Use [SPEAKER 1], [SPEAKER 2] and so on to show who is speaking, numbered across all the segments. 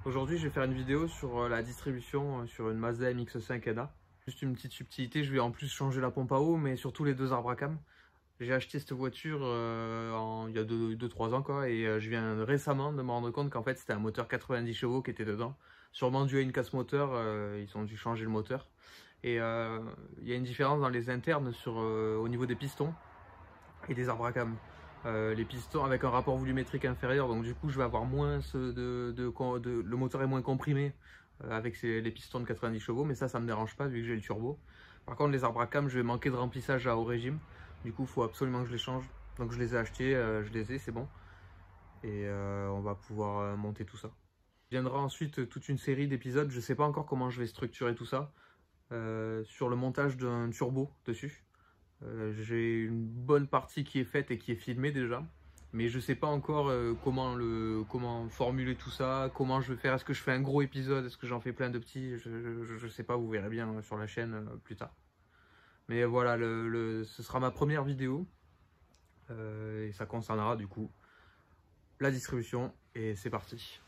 [SPEAKER 1] Aujourd'hui, je vais faire une vidéo sur la distribution sur une Mazda MX-5 NA. Juste une petite subtilité, je vais en plus changer la pompe à eau, mais surtout les deux arbres à cam. J'ai acheté cette voiture il y a 2-3 ans quoi, et je viens récemment de me rendre compte qu'en fait c'était un moteur 90 chevaux qui était dedans. Sûrement dû à une casse moteur, ils ont dû changer le moteur. Et il y a une différence dans les internes au niveau des pistons et des arbres à cam. Les pistons avec un rapport volumétrique inférieur, donc du coup je vais avoir moins le moteur est moins comprimé avec les pistons de 90 chevaux, mais ça me dérange pas vu que j'ai le turbo. Par contre les arbres à cam, je vais manquer de remplissage à haut régime, du coup il faut absolument que je les change. Donc je les ai achetés, je les ai, c'est bon, et on va pouvoir monter tout ça. Viendra ensuite toute une série d'épisodes, je sais pas encore comment je vais structurer tout ça, sur le montage d'un turbo dessus. J'ai une bonne partie qui est faite et qui est filmée déjà, mais je sais pas encore comment formuler tout ça, comment je vais faire. Est-ce que je fais un gros épisode, est-ce que j'en fais plein de petits, je sais pas, vous verrez bien sur la chaîne plus tard. Mais voilà, ce sera ma première vidéo et ça concernera du coup la distribution, et c'est parti.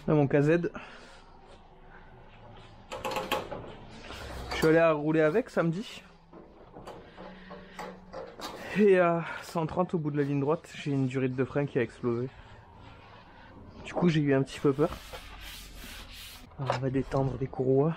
[SPEAKER 1] Là, mon KZ, je suis allé à rouler avec samedi, et à 130 au bout de la ligne droite, j'ai une durite de frein qui a explosé. Du coup j'ai eu un petit peu peur. Alors, on va détendre les courroies.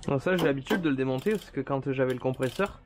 [SPEAKER 1] Non, ça j'ai l'habitude de le démonter parce que quand j'avais le compresseur,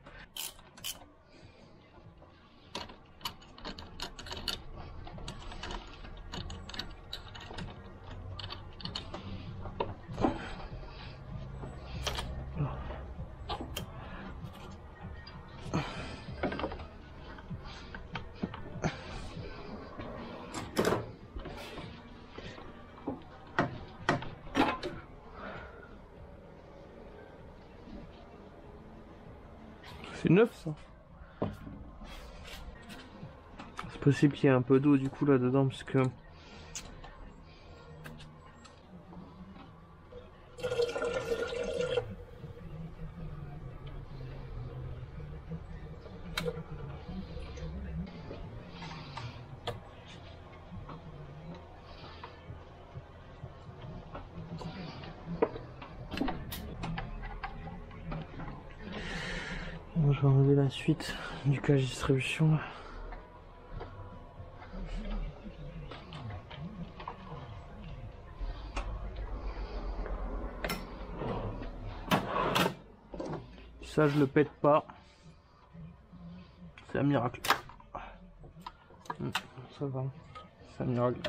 [SPEAKER 1] c'est neuf ça. C'est possible qu'il y ait un peu d'eau du coup là dedans parce que je vais enlever la suite du cage distribution. Ça je le pète pas, c'est un miracle. Ça va, c'est un miracle.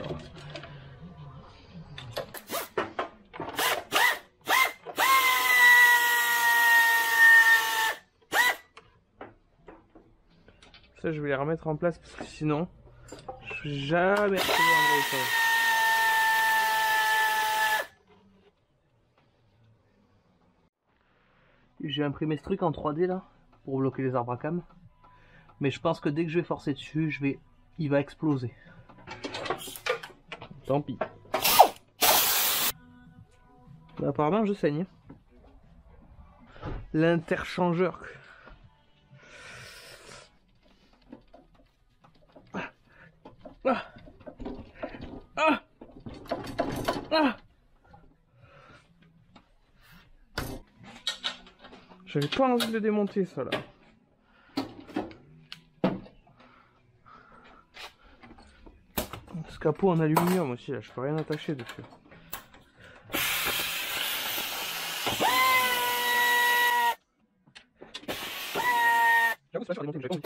[SPEAKER 1] Ça je vais les remettre en place parce que sinon je vais jamais retrouver un gros étage. J'ai imprimé ce truc en 3D là pour bloquer les arbres à cam, mais je pense que dès que je vais forcer dessus, il va exploser. Tant pis. Apparemment je saigne. L'interchangeur. Ah. Ah. Ah. J'avais pas envie de le démonter ça là. Ce capot en aluminium aussi là, je peux rien attacher dessus. J'avoue c'est pas démonter, j'ai pas envie.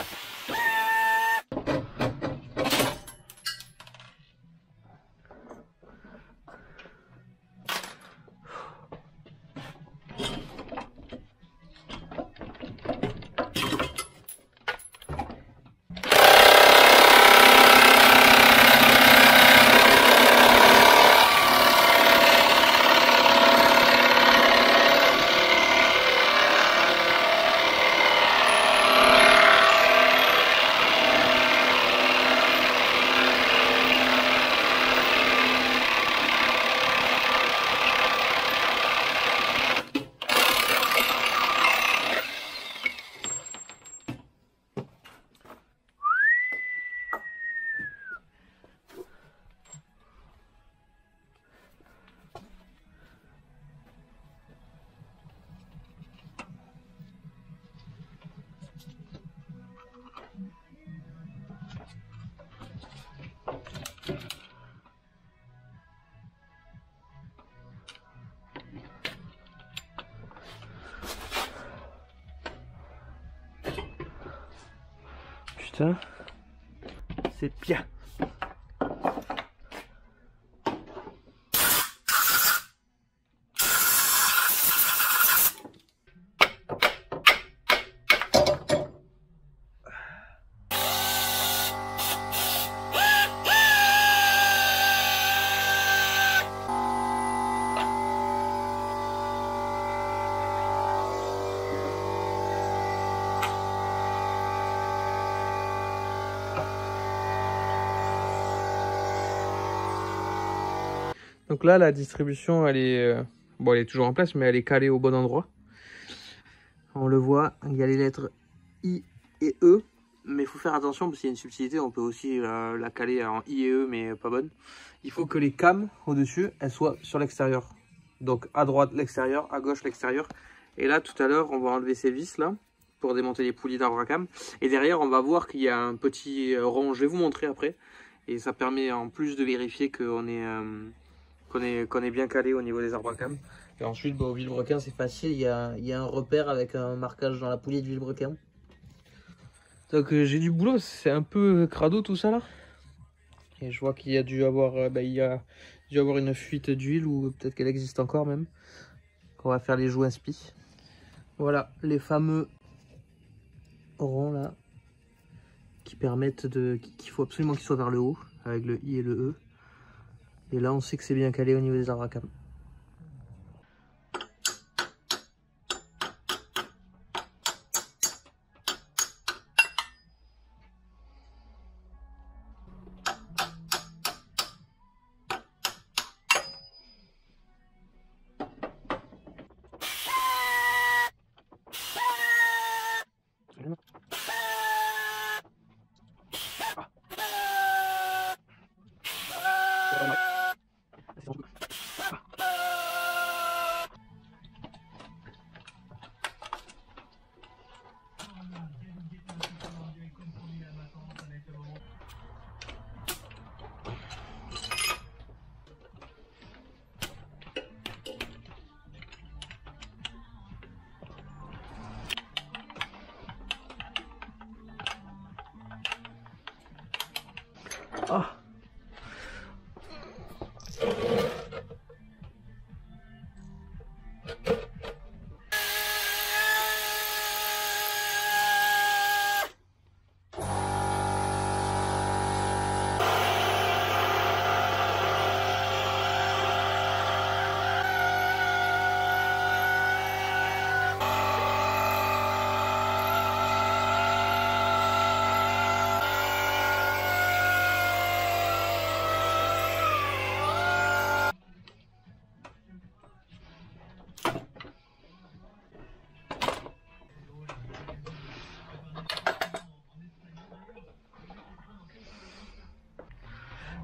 [SPEAKER 1] putain, c'est bien. Donc là, la distribution, elle est, bon, elle est toujours en place, mais elle est calée au bon endroit. On le voit, il y a les lettres I et E, mais il faut faire attention parce qu'il y a une subtilité, on peut aussi la caler en I et E, mais pas bonne. Il faut que les cames au-dessus, elles soient sur l'extérieur. Donc à droite l'extérieur, à gauche l'extérieur. Et là, tout à l'heure, on va enlever ces vis là pour démonter les poulies d'arbre à cam. Et derrière, on va voir qu'il y a un petit rond, je vais vous montrer après. Et ça permet en plus de vérifier qu'on est... qu'on est bien calé au niveau des arbres à cam. Et ensuite, bah, au vilebrequin, c'est facile. Il y a un repère avec un marquage dans la poulie de vilebrequin. Donc, j'ai du boulot. C'est un peu crado tout ça là. Et je vois qu'il y a dû avoir, une fuite d'huile ou peut-être qu'elle existe encore même. On va faire les jouets inspi. Voilà les fameux ronds là qui permettent qu'il faut absolument qu'ils soient vers le haut avec le I et le E. Et là, on sait que c'est bien calé au niveau des arbres à cam. Ah.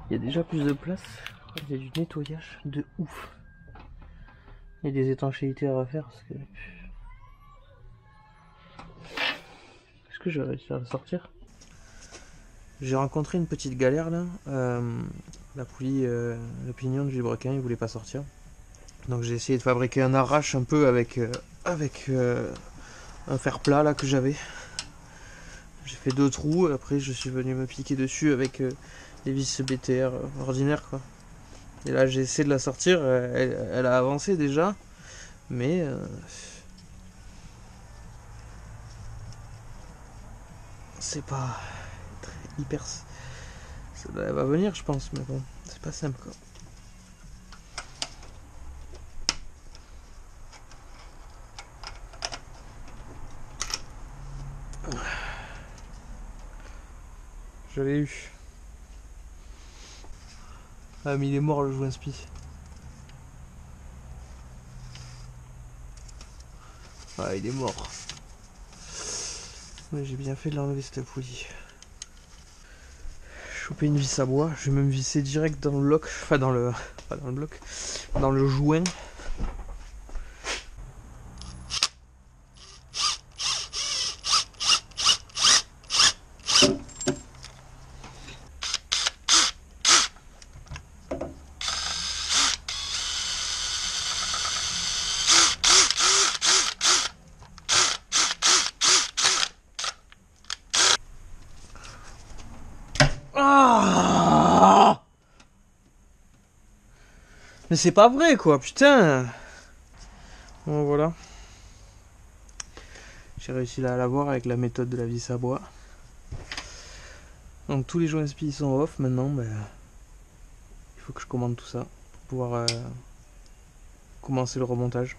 [SPEAKER 1] Il y a déjà plus de place. Il y a du nettoyage de ouf. Il y a des étanchéités à refaire parce que... Est-ce que je vais réussir à le sortir? J'ai rencontré une petite galère là. La poulie, le pignon de vilebrequin, il voulait pas sortir. Donc j'ai essayé de fabriquer un arrache un peu avec un fer plat là que j'avais. J'ai fait 2 trous, après je suis venu me piquer dessus avec les vis BTR ordinaires quoi. Et là j'ai essayé de la sortir, elle a avancé déjà, mais c'est pas très hyper... Elle va venir je pense, mais bon, c'est pas simple quoi. Je l'ai eu. Ah mais il est mort le jouet inspi. Ah il est mort. Mais j'ai bien fait de l'enlever cette poulie. Choper une vis à bois, je vais même visser direct dans le bloc, enfin dans le... pas dans le bloc, dans le joint. Mais c'est pas vrai quoi, putain. Bon voilà. J'ai réussi à l'avoir avec la méthode de la vis à bois. Donc tous les joints spi sont off maintenant. Ben, il faut que je commande tout ça pour pouvoir commencer le remontage.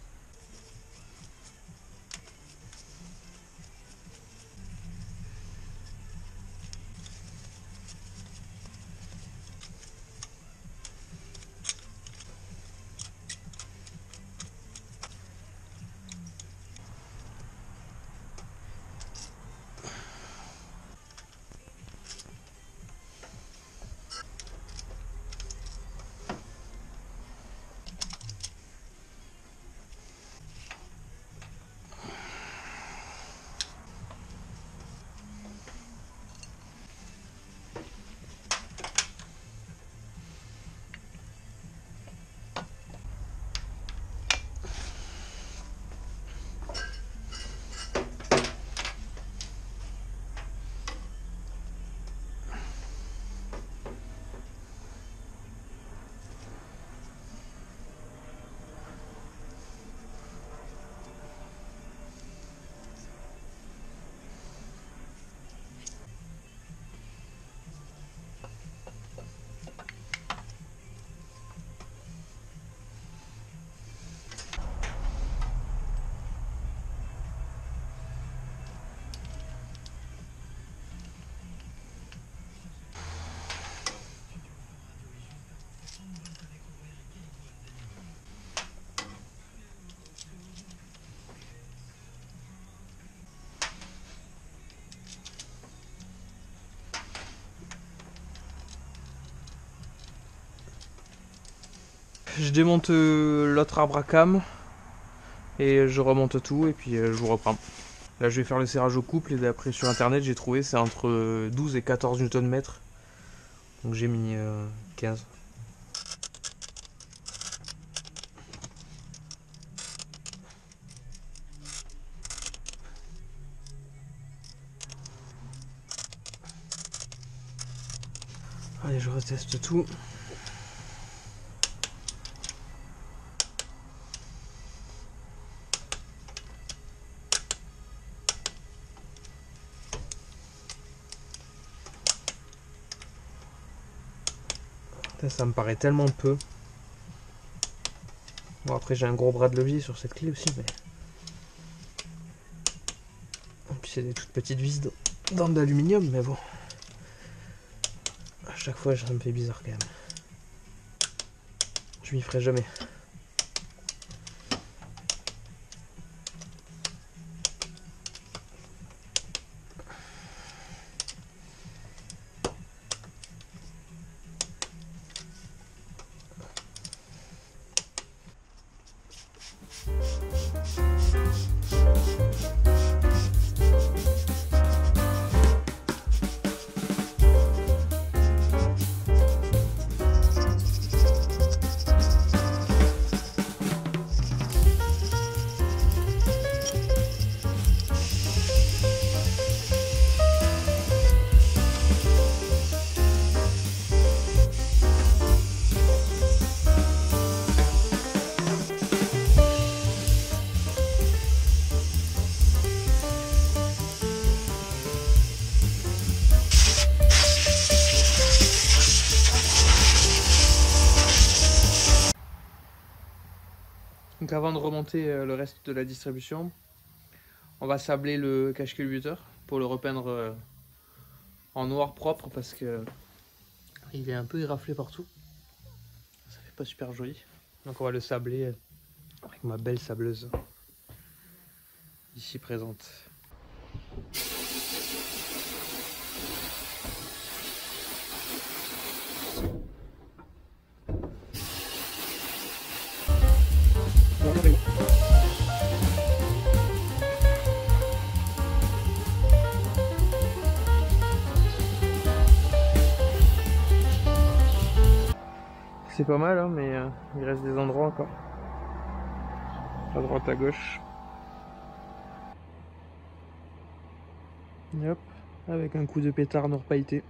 [SPEAKER 1] Je démonte l'autre arbre à cam et je remonte tout et puis je vous reprends. Là je vais faire le serrage au couple et d'après sur internet j'ai trouvé c'est entre 12 et 14 Nm. Donc j'ai mis 15. Allez, je reteste tout. Ça me paraît tellement peu. Bon, après j'ai un gros bras de levier sur cette clé aussi, mais... Et puis c'est des toutes petites vis dans de l'aluminium, mais bon. À chaque fois ça me fait bizarre quand même. Je m'y ferai jamais. Donc avant de remonter le reste de la distribution, on va sabler le cache-culbuteur pour le repeindre en noir propre parce que il est un peu éraflé partout. Ça fait pas super joli. Donc on va le sabler avec ma belle sableuse ici présente. C'est pas mal, hein, mais il reste des endroits encore. À droite, à gauche. Et hop, avec un coup de pétard noir pailleté.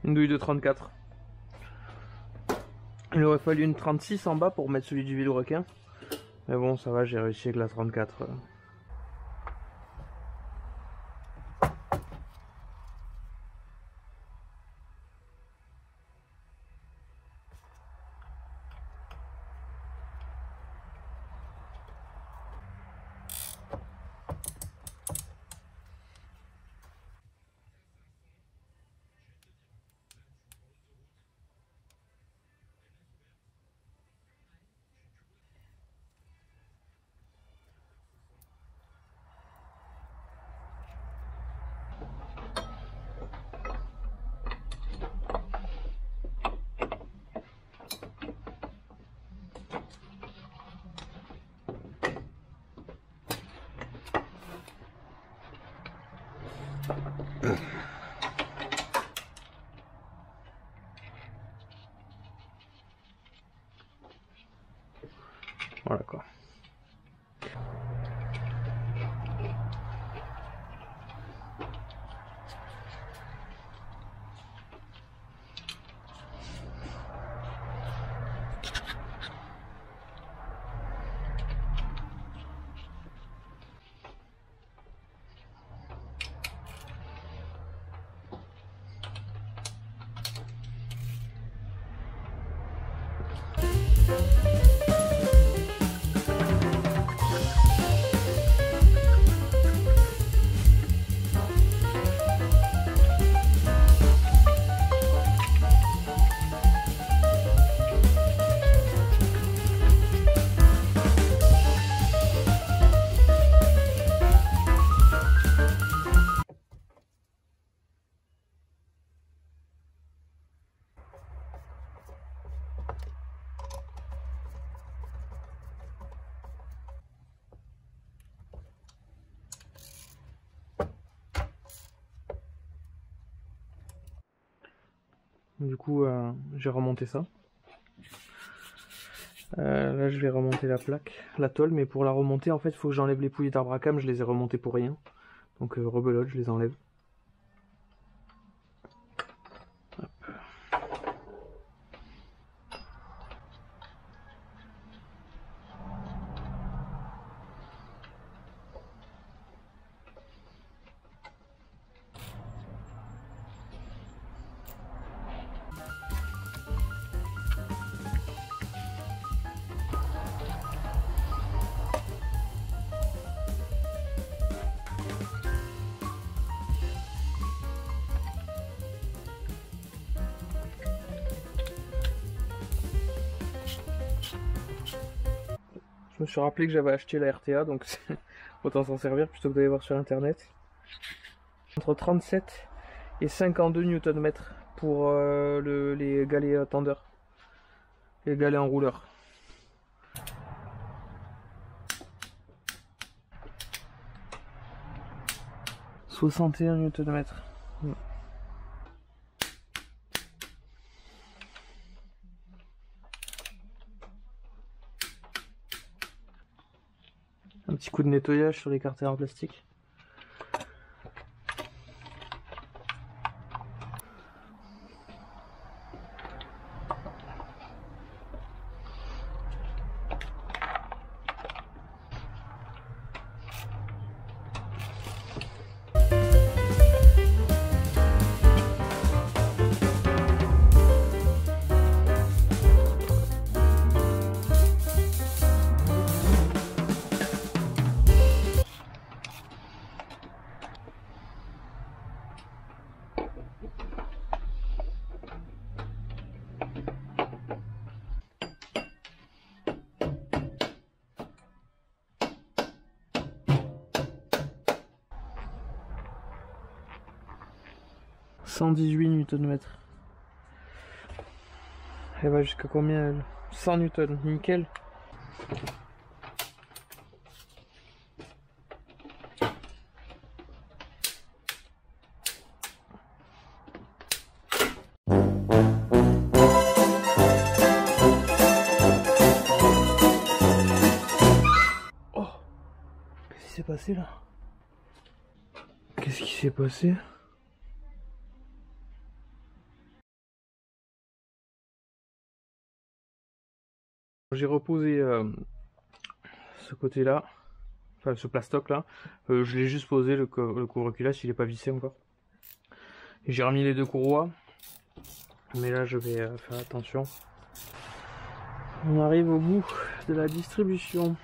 [SPEAKER 1] Une douille de 34. Il aurait fallu une 36 en bas pour mettre celui du Vilebrequin. Mais bon, ça va, j'ai réussi avec la 34. Voilà quoi. Du coup, j'ai remonté ça. Là, je vais remonter la plaque, la tôle, mais pour la remonter, en fait, il faut que j'enlève les poulies d'arbre à cam. Je les ai remontées pour rien. Donc, rebelote, je les enlève. Hop. Je me suis rappelé que j'avais acheté la RTA, donc autant s'en servir plutôt que d'aller voir sur internet. Entre 37 et 52 Nm pour les galets tendeurs, les galets enrouleurs. « 61 Nm. Un petit coup de nettoyage sur les carters en plastique. 118 Nm. Elle va jusqu'à combien elle? 100 Newton, nickel. Oh, qu'est-ce qui s'est passé là? Qu'est-ce qui s'est passé? J'ai reposé ce côté là, enfin ce plastoc là, je l'ai juste posé, le couvre-culasse il est pas vissé encore. Et j'ai remis les deux courroies, mais là je vais faire attention. On arrive au bout de la distribution.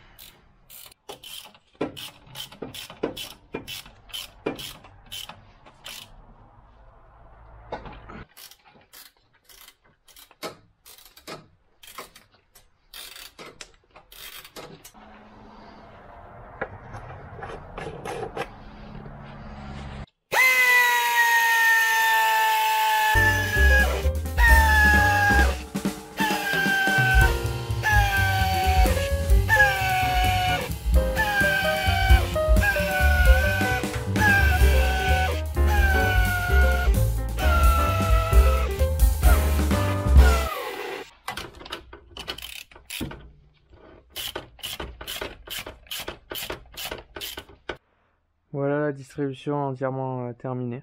[SPEAKER 1] Voilà la distribution entièrement terminée.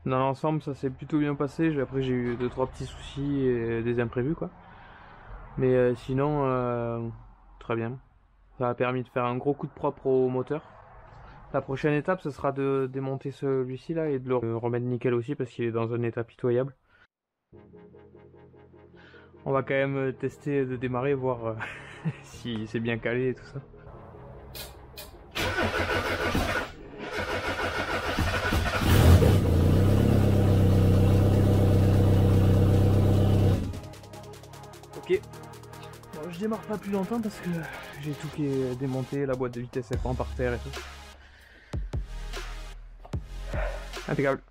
[SPEAKER 1] Dans l'ensemble ça s'est plutôt bien passé, après j'ai eu 2-3 petits soucis et des imprévus quoi. Mais sinon très bien. Ça a permis de faire un gros coup de propre au moteur. La prochaine étape ce sera de démonter celui-ci là et de le remettre nickel aussi parce qu'il est dans un état pitoyable. On va quand même tester de démarrer, voir si c'est bien calé et tout ça. Ok, bon, je démarre pas plus longtemps parce que j'ai tout qui est démonté, la boîte de vitesse elle prend par terre et tout. Impeccable.